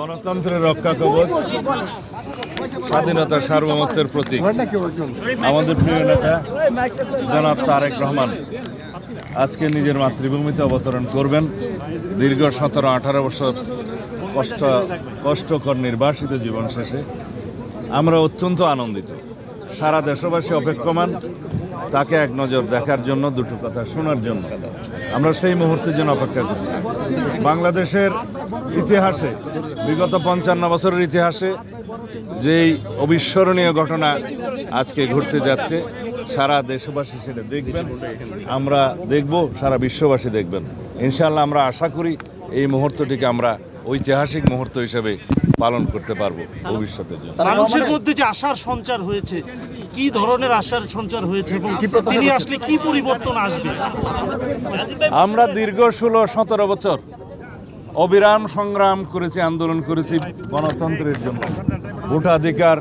গণতন্ত্রের রক্ষা কবচ, স্বাধীনতা সার্বভৌমত্বের প্রতীক আমাদের প্রিয় নেতা জনাব তারেক রহমান আজকে নিজের মাতৃভূমিতে অবতরণ করবেন। দীর্ঘ 17-18 বছর কষ্টকর নির্বাসিত জীবন শেষে আমরা অত্যন্ত আনন্দিত। সারা দেশবাসী অপেক্ষমান তাকে এক নজর দেখার জন্য, দুটো কথা শোনার জন্য। আমরা সেই মুহূর্তের জন্য অপেক্ষা করছি। বাংলাদেশের ইতিহাসে, বিগত 55 বছরের ইতিহাসে যেই অবিস্মরণীয় ঘটনা আজকে ঘটতে যাচ্ছে, সারা দেশবাসী সেটা দেখবেন, আমরা দেখব, সারা বিশ্ববাসী দেখবেন। ইনশাআল্লাহ আমরা আশা করি এই মুহূর্তটিকে আমরা ঐতিহাসিক মুহূর্ত হিসেবে পালন করতে পারবো ভবিষ্যতের জন্য। মানুষের মধ্যে যে আশার সঞ্চার হয়েছে, কি ধরনের আশার সঞ্চার হয়েছে এবং তিনি আসলে কি পরিবর্তন আসবে? আমরা দীর্ঘ 16-17 বছর অবিরাম সংগ্রাম করেছি, আন্দোলন করেছি গণতন্ত্রের জন্য, ভোটাধিকার